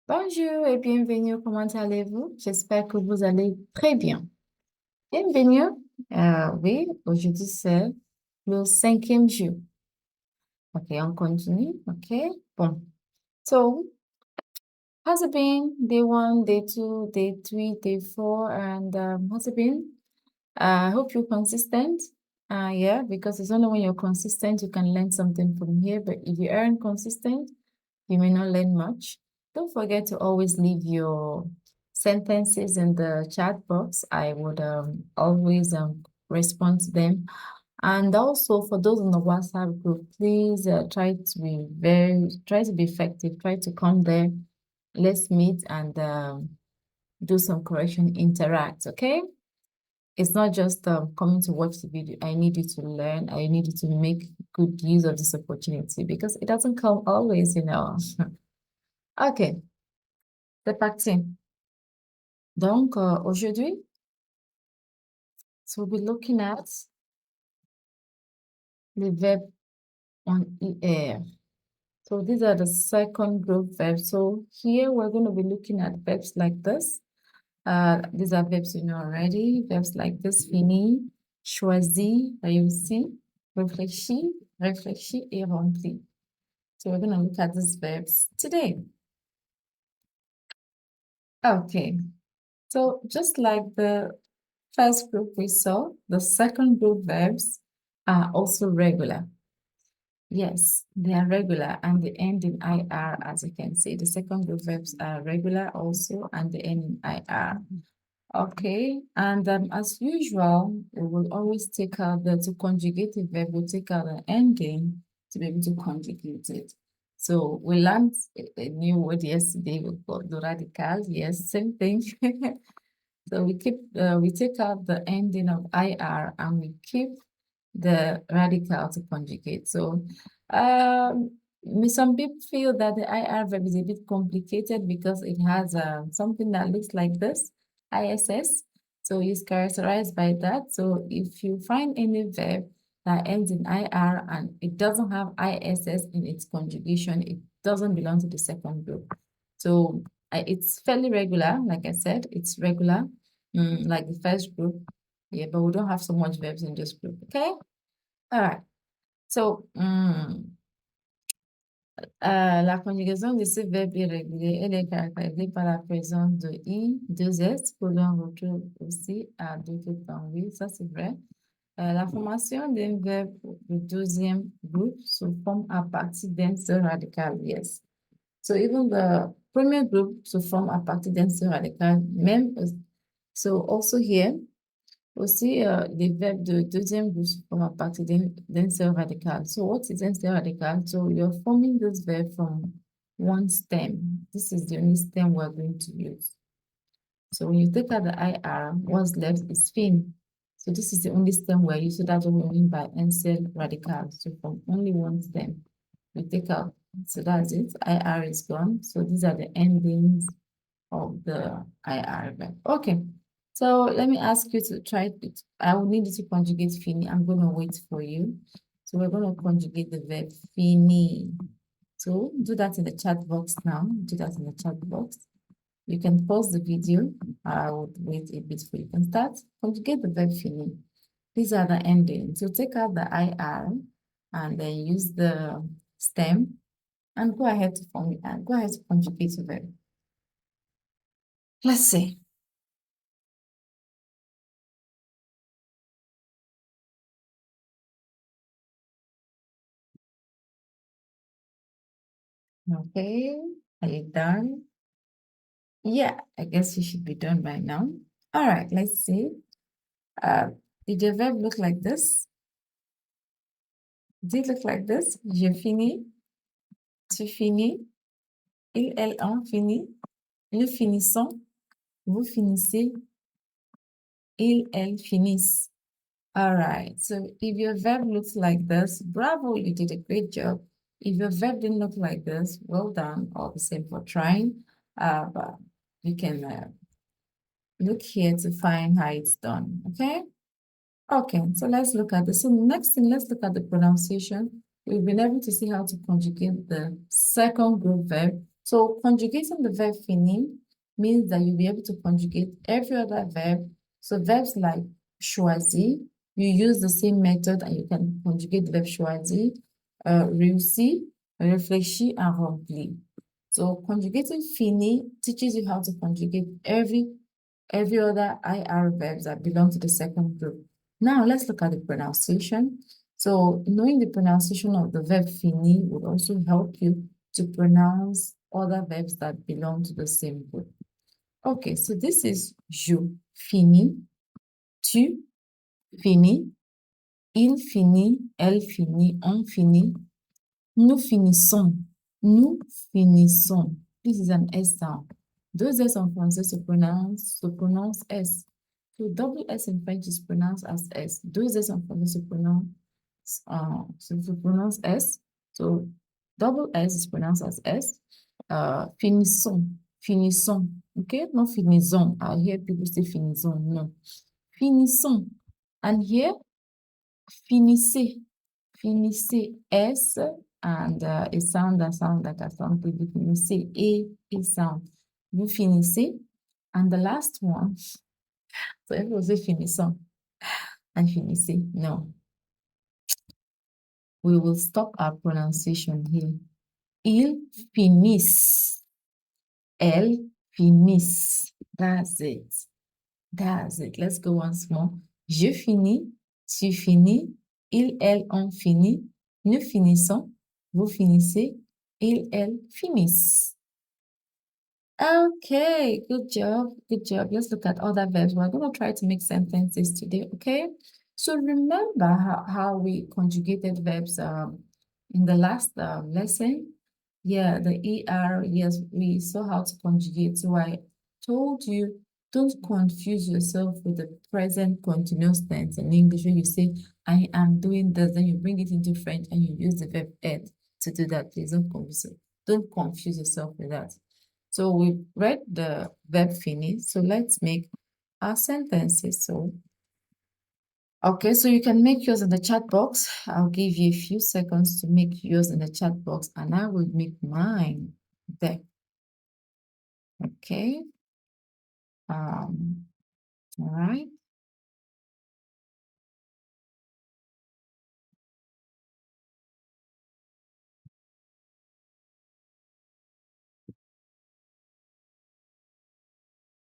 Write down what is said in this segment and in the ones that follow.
Bonjour et bienvenue, comment allez-vous? J'espère que vous allez très bien. Bienvenue. Oui, aujourd'hui c'est le 5e jour. Ok, on continue. Ok, bon. So, how's it been? Day 1, day 2, day 3, day 4, and how's it been? I hope you're consistent. Yeah, because it's only when you're consistent you can learn something from here. But if you aren't consistent, you may not learn much. Don't forget to always leave your sentences in the chat box. I would always respond to them. And also for those in the WhatsApp group, please try to be effective. Try to come there. Let's meet and do some correction, interact, okay? It's not just coming to watch the video. I need you to learn. I need you to make good use of this opportunity because it doesn't come always, you know. Ok, c'est parti. Donc, aujourd'hui, so we'll be looking at the verb on IR. So these are the second group verbs. So here we're going to be looking at verbs like this. These are verbs you know already. Verbs like this, finir, choisir, réussir, réfléchir, réfléchir, et remplir. So we're going to look at these verbs today. Okay. So just like the first group we saw, the second group verbs are also regular. Yes, they are regular and they end in IR, as you can see. The second group verbs are regular also and they end in IR. Okay, and as usual, we will always take out to conjugate a verb, we'll take out the ending to be able to conjugate it. So we learned a new word yesterday, we called the radical. Yes, same thing. So we take out the ending of IR and we keep the radical to conjugate. So some people feel that the IR verb is a bit complicated because it has something that looks like this, ISS. So it's characterized by that. So if you find any verb that ends in IR and it doesn't have ISS in its conjugation, it doesn't belong to the second group. So it's fairly regular, like I said, it's regular, like the first group. Yeah, but we don't have so much verbs in this group, okay? All right. So, la conjugaison de ce verbe irrégulier, elle est caractérisée par la présence de I, deux S, que l'on retrouve aussi à d'autres temps. Oui, ça c'est vrai. La formation d'un verbe du deuxième groupe se forme à partir d'un seul radical, yes. So even the premier group se forme à partir d'un seul radical, même, so also here, aussi, les verbes de deuxième groupe se forment à partir d'un seul radical. So what is un seul radical? So you're forming this verb from one stem. This is the only stem we're going to use. So when you take out the IR, what's left is fin. So this is the only stem we're using. So that's what we mean by n cell radical. So from only one stem, we take out. So that's it. IR is gone. So these are the endings of the IR verb. Okay. So let me ask you to try it. I will need you to conjugate fini. I'm going to wait for you. So we're going to conjugate the verb fini. So do that in the chat box now. Do that in the chat box. You can pause the video. I would wait a bit for you can start. Conjugate the verb fini. These are the endings. So take out the IR and then use the stem and go ahead to form it and go ahead to conjugate the verb. Let's see. Okay, are you done? Yeah, I guess you should be done by now. All right, let's see. Did the verb look like this? Did it look like this? Je finis, tu finis, il, elle, on finit, nous finissons, vous finissez, il, elle finissent. All right, so if your verb looks like this, bravo, you did a great job. If your verb didn't look like this, well done, all the same for trying. But you can look here to find how it's done, okay? Okay, so let's look at this. So next thing, let's look at the pronunciation. We've been able to see how to conjugate the second group verb So conjugating the verb finir means that you'll be able to conjugate every other verb. So verbs like choisir, you use the same method and you can conjugate the verb choisir, réussir, réfléchir, and remplir. So conjugating finir teaches you how to conjugate every other IR verbs that belong to the second group. Now let's look at the pronunciation. So knowing the pronunciation of the verb finir would also help you to pronounce other verbs that belong to the same group. Okay, so this is je finis, tu finis, il finit, elle finit, on finit, nous finissons, nous finissons. This is an S sound. Deux S en français se pronounce S. So double S in French is pronounced as S. Deux S en français se pronounce S. So double S is pronounced as S. Finissons, finissons. Okay, not finissons. I hear people say finissons. No. Finissons. And here, finissez. Finissez S and a sound that sounds like a sound. Finissez a sound. Vous finissez. And the last one, so everyone say finissons and finissez. No. We will stop our pronunciation here. Ils finissent. Elles finissent. That's it. That's it. Let's go once more. Je finis, tu finis, ils, elles ont fini, nous finissons, vous finissez, ils, elles finissent. Okay, good job, good job. Let's look at other verbs. We're going to try to make sentences today, okay? So remember how we conjugated verbs in the last lesson? Yeah, the ER, yes, we saw how to conjugate. So I told you, don't confuse yourself with the present continuous tense in English. When you say, I am doing this, then you bring it into French and you use the verb être to do that. Please don't confuse yourself with that. So we read the verb finir. So let's make our sentences. So, okay, so you can make yours in the chat box. I'll give you a few seconds to make yours in the chat box and I will make mine there. Okay. All right.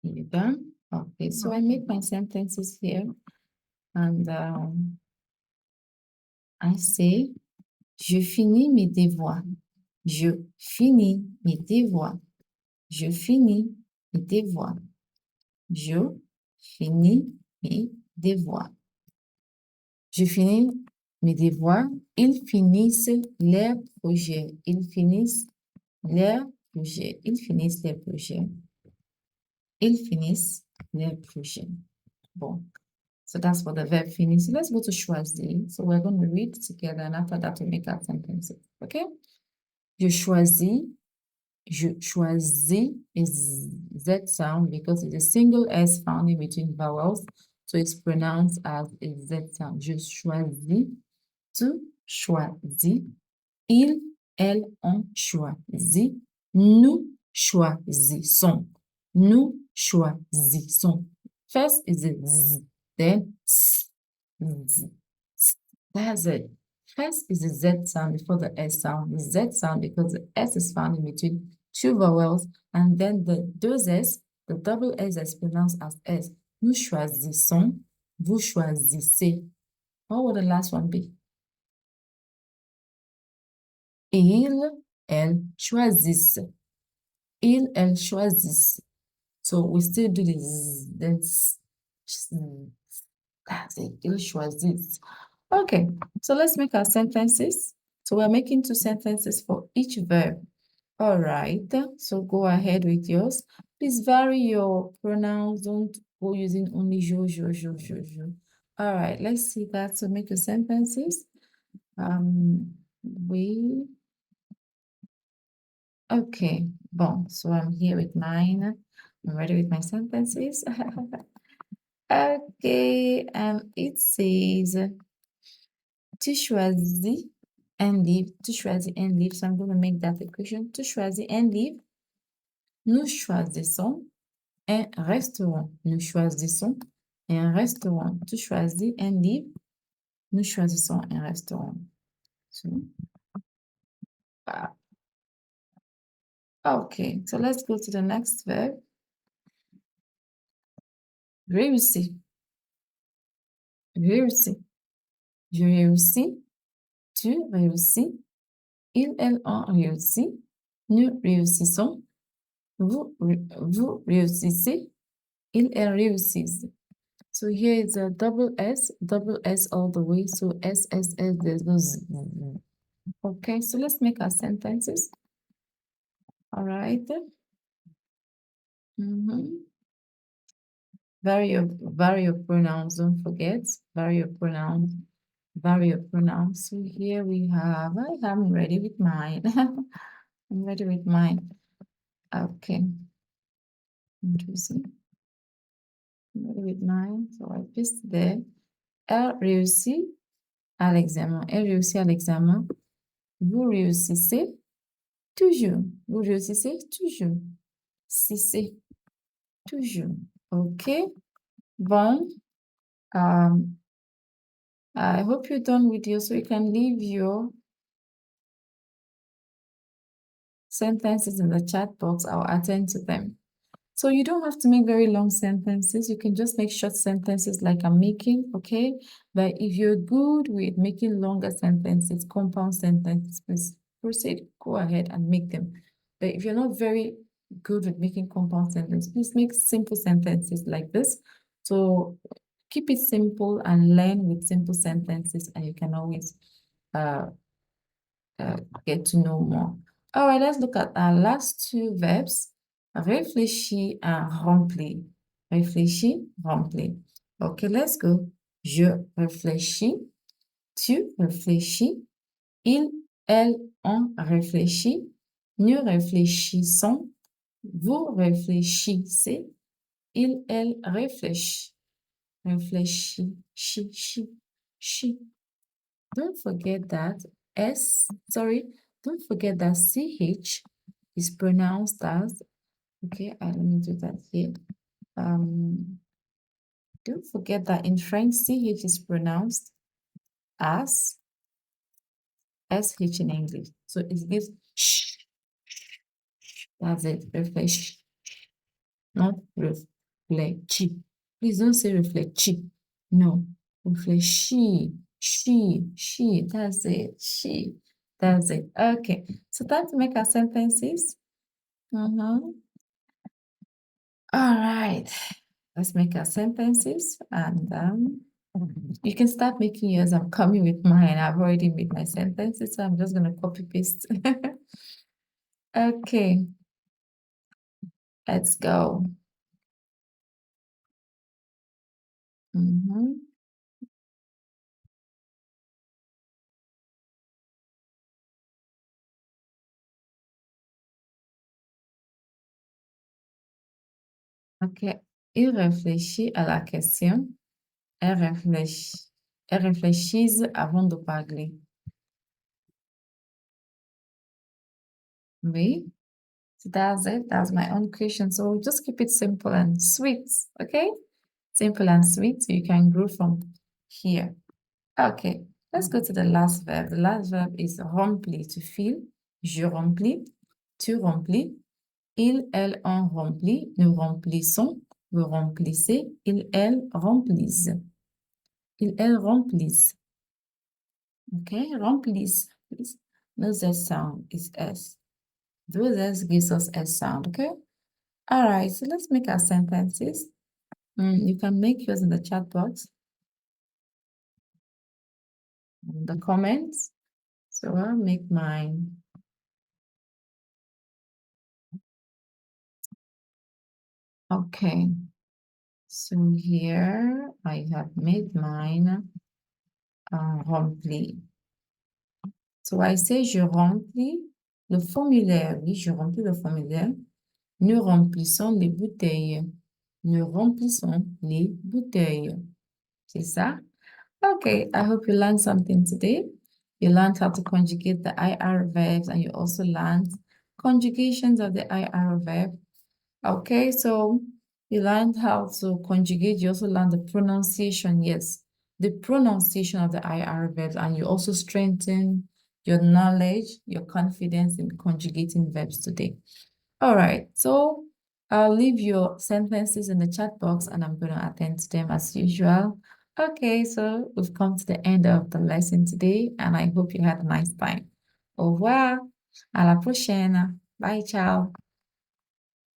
You done? Okay, so I make my sentences here and I say, je finis mes devoirs. Je finis mes devoirs. Je finis mes devoirs. Je finis mes devoirs. Je finis mes devoirs. Ils finissent leurs projets. Ils finissent leurs projets. Ils finissent leurs projets. Ils finissent leurs projets. Bon. So that's for the verb finish. So let's go to choisir. So we're going to read together and after that we make our sentences. Okay? Je choisis. Je choisis is Z sound because it's a single S found in between vowels. So it's pronounced as a Z sound. Je choisis. Tu choisis. Ils, elles ont choisi. Nous choisissons. Nous choisissons. First is a Z, then S. Z. That's it. First is the Z sound before the S sound. The Z sound because the S is found in between two vowels, and then the deux S, the double S is pronounced as S. Nous choisissons, vous choisissez. What would the last one be? Ils, elles choisissent. Ils, elles choisissent. So we still do this. That's it. Ils choisissent. Okay, so let's make our sentences. So we're making two sentences for each verb. All right, so go ahead with yours. Please vary your pronouns. Don't go using only je. All right, let's see that. So make your sentences. Okay, bon, so I'm here with mine. I'm ready with my sentences. Okay, it says, tu choisis un livre, tu choisis un livre. So I'm going to make that equation. Tu choisis un livre. Nous choisissons un restaurant. Nous choisissons un restaurant. Tu choisis un livre. Nous choisissons un restaurant. So, okay, so let's go to the next verb. Réussir. Réussir. Je réussis. Tu réussis. Il, elle, on réussit. Nous réussissons. Vous réussissez. Il, elle réussissent. So here is a double S all the way. So S, there's no Z. Okay, so let's make our sentences. All right. Vary your pronouns, don't forget. Vary your pronouns. Vary your pronouns. So here we have, I'm ready with mine. I'm ready with mine. Okay. Interesting. I'm ready with mine. So I paste there. Elle réussit à l'examen. Elle réussit à l'examen. Vous réussissez toujours. Vous réussissez toujours. Si c'est toujours. OK. Bon. I hope you're done with you, so you can leave your sentences in the chat box. I'll attend to them. So you don't have to make very long sentences. You can just make short sentences like I'm making, okay? But if you're good with making longer sentences, compound sentences, please proceed. Go ahead and make them. But if you're not very good with making compound sentences, please make simple sentences like this. So keep it simple and learn with simple sentences, and you can always get to know more. All right, let's look at our last two verbs. Réfléchir and remplir. Réfléchir, remplir. Okay, let's go. Je réfléchis. Tu réfléchis. Il, elle, on réfléchit. Nous réfléchissons. Vous réfléchissez. Il, elle réfléchit. Réfléchit, chi. Don't forget that don't forget that CH is pronounced as, okay, let me do that here. Don't forget that in French, CH is pronounced as SH in English. So it gives sh. That's it, refresh, not reflect. Please don't say reflect. No, reflechi, she, that's it, she. That's it. Okay, so time to make our sentences. All right, let's make our sentences, and you can start making yours. I'm coming with mine. I've already made my sentences, so I'm just going to copy paste. Okay, let's go. Ok, il réfléchit à la question. Elle réfléchissent avant de parler. Oui, so that's it. That's my own question. So just keep it simple and sweet, okay? Simple and sweet, so you can grow from here. Okay, let's go to the last verb. The last verb is remplir, to fill. Je remplis, tu remplis, il, elle, on remplit, nous remplissons, vous remplissez, il, elle remplissent. Il, elle remplissent. Okay, remplissent. No Z sound is S. Those S gives us S sound, okay? All right, so let's make our sentences. You can make yours in the chat box, in the comments. So I'll make mine. Okay, so here I have made mine rempli. So I say je remplis le formulaire. Oui, je remplis le formulaire. Nous remplissons les bouteilles. Nous remplissons les bouteilles. C'est ça? Okay, I hope you learned something today. You learned how to conjugate the IR verbs, and you also learned conjugations of the IR verb. Okay, so you learned how to conjugate. You also learned the pronunciation. Yes, the pronunciation of the IR verbs, and you also strengthen your knowledge, your confidence in conjugating verbs today. All right, so I'll leave your sentences in the chat box and I'm going to attend to them as usual. Okay, so we've come to the end of the lesson today and I hope you had a nice time. Au revoir, à la prochaine. Bye, ciao.